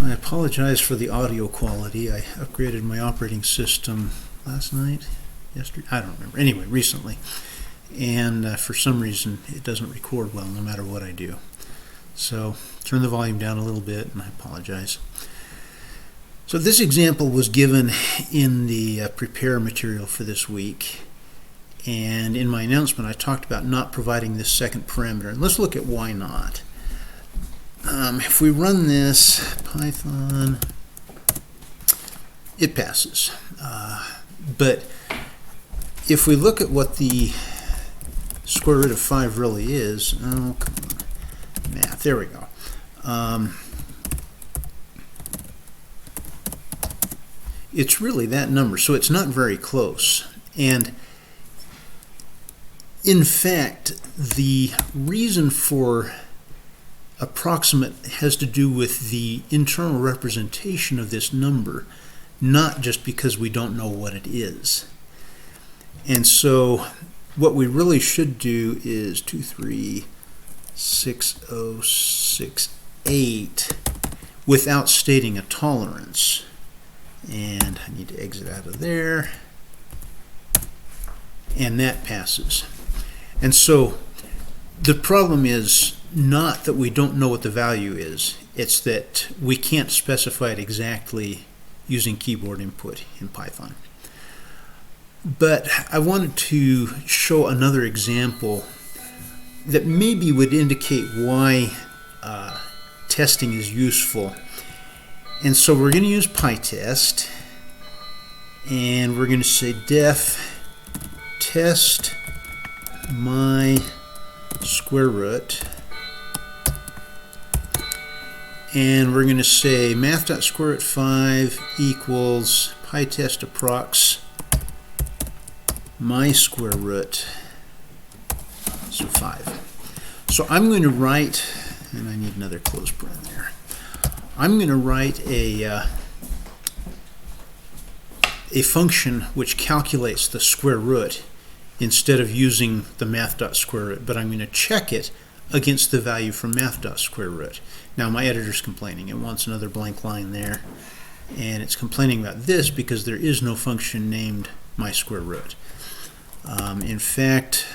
I apologize for the audio quality. I upgraded my operating system last night, yesterday, I don't remember. Anyway, recently. And for some reason, it doesn't record well no matter what I do. So, turn the volume down a little bit, and I apologize. So this example was given in the prepare material for this week. And in my announcement, I talked about not providing this second parameter. And let's look at why not. If we run this Python, it passes. But if we look at what the square root of 5 really is, oh, come on, math, there we go. It's really that number, so it's not very close. And in fact, the reason for approximate has to do with the internal representation of this number, not just because we don't know what it is. And so what we really should do is 236068 without stating a tolerance. And I need to exit out of there. And that passes. And so the problem is not that we don't know what the value is, it's that we can't specify it exactly using keyboard input in Python. But I wanted to show another example that maybe would indicate why testing is useful. And so we're going to use PyTest, and we're going to say def test my square root. And we're going to say math.squareroot5 equals PyTest approx my square root, so 5. So I'm going to write, and I need another close paren there. I'm going to write a function which calculates the square root instead of using the math.squareroot, but I'm going to check it against the value from math.squareroot. Now my editor's complaining. It wants another blank line there. And it's complaining about this because there is no function named my square root. In fact,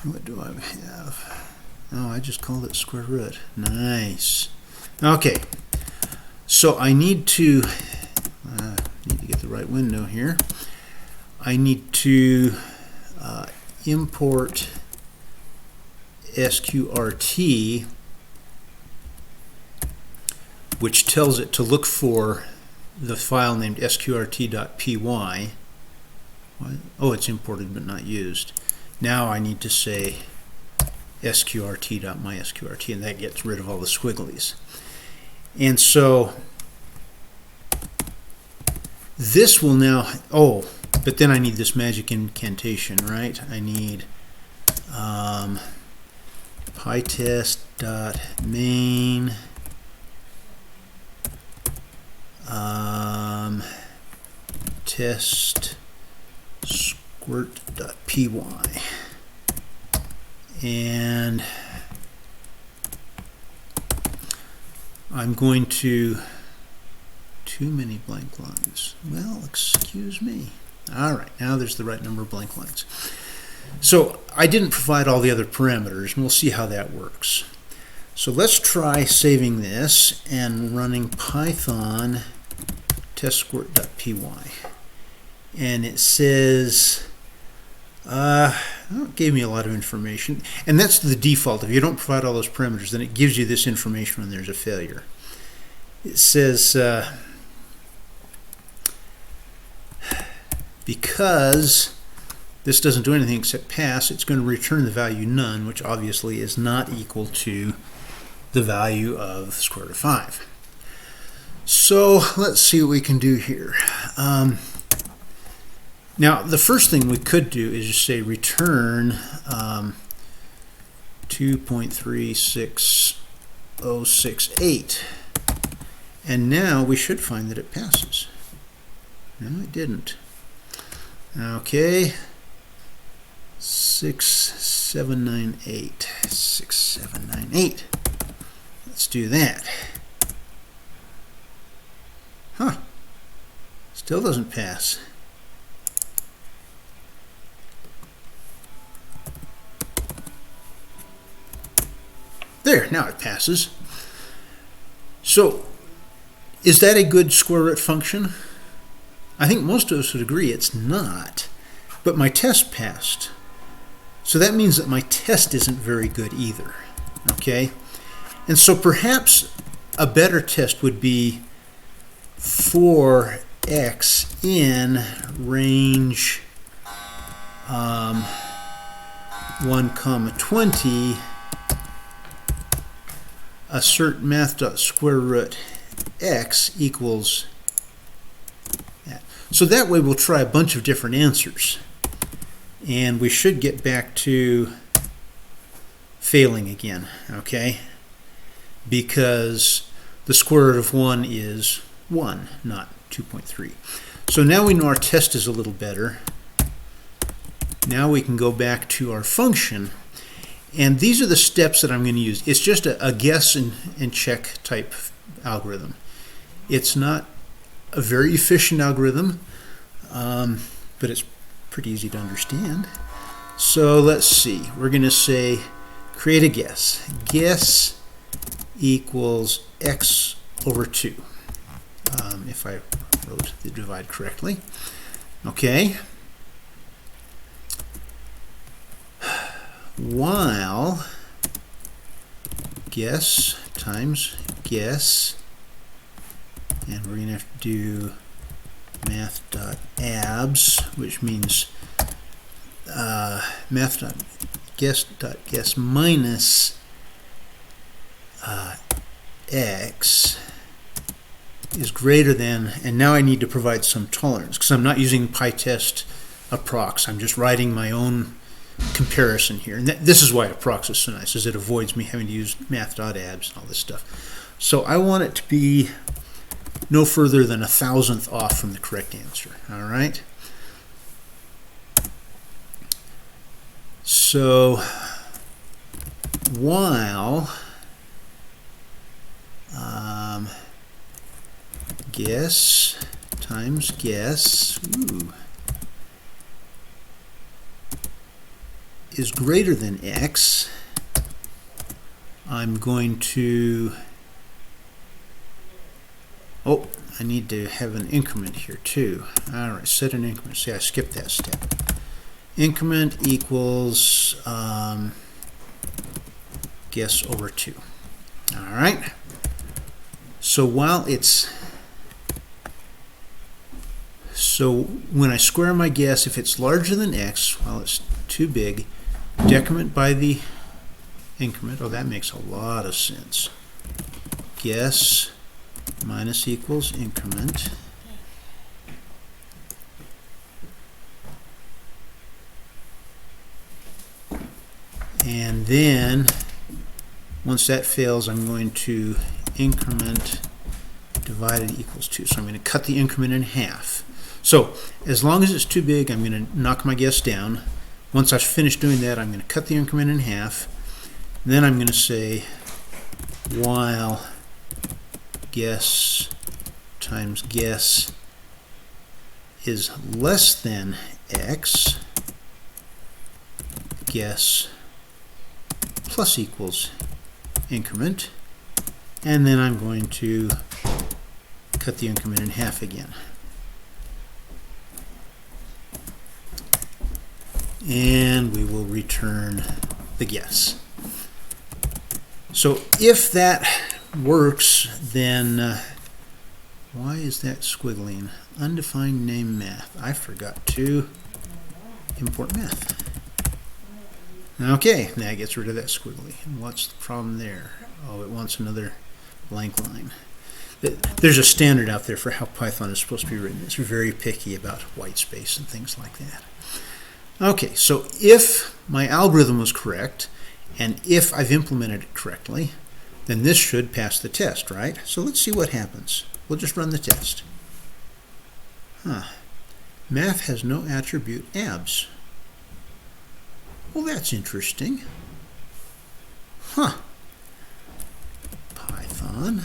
what do I have? Oh, I just called it square root. Nice. Okay. So I need to get the right window here. I need to import sqrt, which tells it to look for the file named sqrt.py. Oh, it's imported but not used. Now I need to say sqrt.mysqrt, and that gets rid of all the squigglies. And so this will now, oh, but then I need this magic incantation, right? I need pytest.main test squirt.py, and I'm going to, too many blank lines. Well, excuse me. All right, now there's the right number of blank lines. So I didn't provide all the other parameters, and we'll see how that works. So let's try saving this and running Python testsquirt.py. And it says, it gave me a lot of information. And that's the default. If you don't provide all those parameters, then it gives you this information when there's a failure. It says, because this doesn't do anything except pass, it's going to return the value none, which obviously is not equal to the value of square root of 5. So let's see what we can do here. Now the first thing we could do is just say return 2.36068, and now we should find that it passes. No, it didn't. Okay, 6798. Let's do that. Huh. Still doesn't pass. There, now it passes. So, is that a good square root function? I think most of us would agree it's not. But my test passed. So that means that my test isn't very good either. Okay? And so perhaps a better test would be for x in range 1, 20, assert math.square root x equals that. So that way we'll try a bunch of different answers. And we should get back to failing again, okay? Because the square root of 1 is 1, not 2.3. So now we know our test is a little better. Now we can go back to our function. And these are the steps that I'm going to use. It's just a guess and check type algorithm. It's not a very efficient algorithm, but it's pretty easy to understand. So let's see. We're going to say create a guess. Guess equals x over 2. If I wrote the divide correctly. Okay. While guess times guess, and we're going to have to do math.abs, which means math.guess minus x is greater than, and now I need to provide some tolerance because I'm not using PyTest approx. I'm just writing my own comparison here. And this is why approx is so nice, is it avoids me having to use math.abs and all this stuff. So I want it to be no further than 1,000th off from the correct answer. All right. So while guess times guess is greater than x, I'm going to, I need to have an increment here too. All right, set an increment. See, I skipped that step. Increment equals guess over 2. All right. So while it's, so when I square my guess, if it's larger than x, while it's too big, decrement by the increment. Oh, that makes a lot of sense. Guess minus equals increment. And then once that fails, I'm going to increment divided equals 2. So I'm going to cut the increment in half. So as long as it's too big, I'm going to knock my guess down. Once I've finished doing that, I'm going to cut the increment in half. Then I'm going to say while guess times guess is less than x, guess plus equals increment, and then I'm going to cut the increment in half again. And we will return the guess. So if that works, then why is that squiggling? Undefined name math. I forgot to import math. Okay, now it gets rid of that squiggly. And what's the problem there? Oh, it wants another blank line. There's a standard out there for how Python is supposed to be written. It's very picky about white space and things like that. Okay, so if my algorithm was correct, and if I've implemented it correctly, then this should pass the test, right? So let's see what happens. We'll just run the test. Math has no attribute abs. Well, that's interesting. on.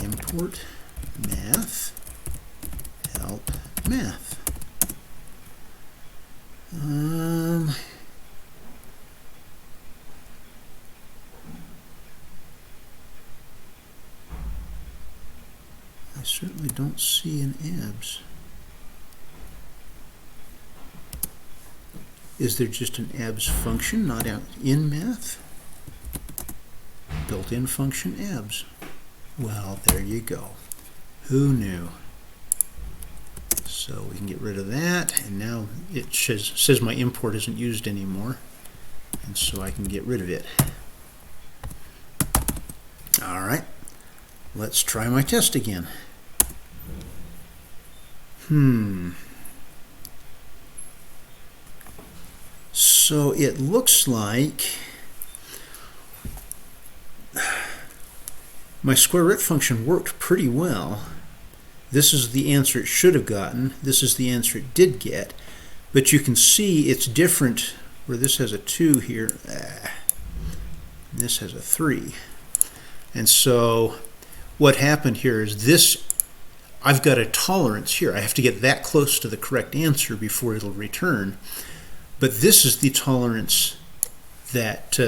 Import math, help math. I certainly don't see an abs. Is there just an abs function, not out in math? Built-in function abs. Well, there you go. Who knew? So we can get rid of that, and now it says my import isn't used anymore, and so I can get rid of it. All right, let's try my test again. So it looks like my square root function worked pretty well. This is the answer it should have gotten. This is the answer it did get. But you can see it's different where this has a 2 here. And this has a 3. And so what happened here is this, I've got a tolerance here. I have to get that close to the correct answer before it'll return. But this is the tolerance that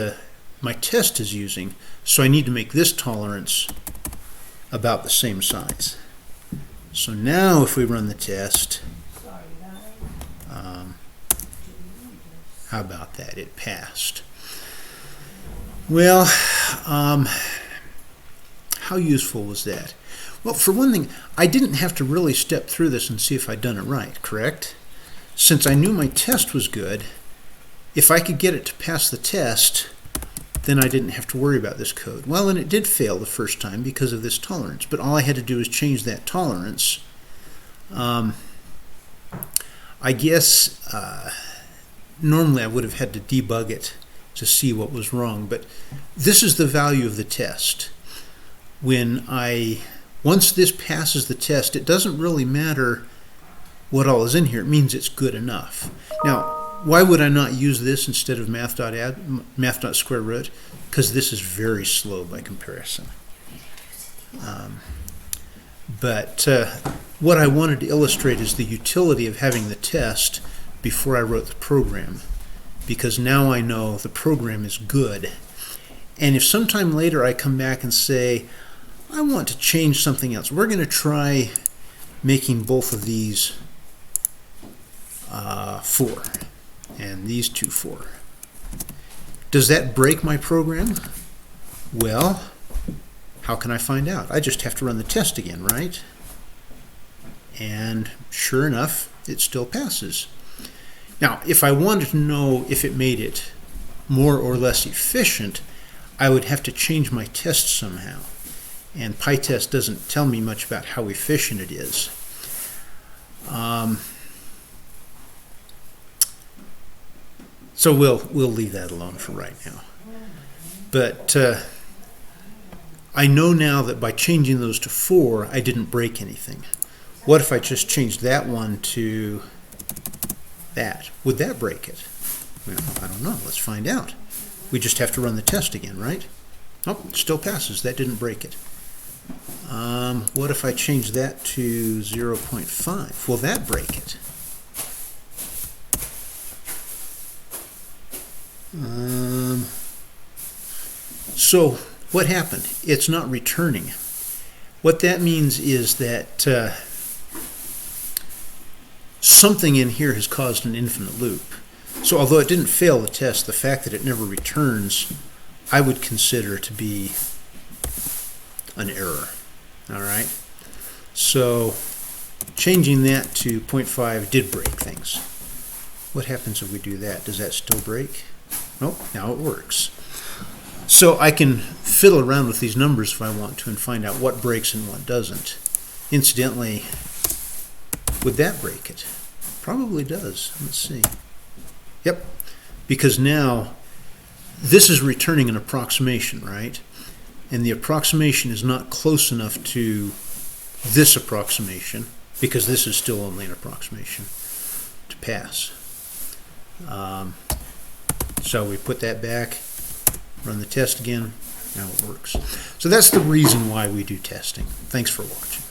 my test is using. So I need to make this tolerance about the same size. So now if we run the test, how about that? It passed. Well, how useful was that? Well, for one thing, I didn't have to really step through this and see if I'd done it right, correct? Since I knew my test was good, if I could get it to pass the test, then I didn't have to worry about this code. Well, and it did fail the first time because of this tolerance, but all I had to do was change that tolerance. I guess normally I would have had to debug it to see what was wrong, but this is the value of the test. Once this passes the test, it doesn't really matter what all is in here. It means it's good enough. Now, why would I not use this instead of math.square root? Because this is very slow by comparison. But what I wanted to illustrate is the utility of having the test before I wrote the program, because now I know the program is good. And if sometime later I come back and say, I want to change something else, we're going to try making both of these 4 and these 2 4. Does that break my program? Well, how can I find out? I just have to run the test again, right? And sure enough, it still passes. Now, if I wanted to know if it made it more or less efficient, I would have to change my test somehow. And PyTest doesn't tell me much about how efficient it is. So we'll leave that alone for right now. But I know now that by changing those to 4, I didn't break anything. What if I just changed that one to that? Would that break it? Well, I don't know. Let's find out. We just have to run the test again, right? Oh, it still passes. That didn't break it. What if I change that to 0.5? Will that break it? So what happened? It's not returning. What that means is that something in here has caused an infinite loop. So although it didn't fail the test, the fact that it never returns, I would consider to be an error. All right. So changing that to 0.5 did break things. What happens if we do that? Does that still break? Nope, now it works. So I can fiddle around with these numbers if I want to and find out what breaks and what doesn't. Incidentally, would that break it? Probably does. Let's see. Yep, because now this is returning an approximation, right? And the approximation is not close enough to this approximation, because this is still only an approximation, to pass. So we put that back, run the test again, how it works. So that's the reason why we do testing. Thanks for watching.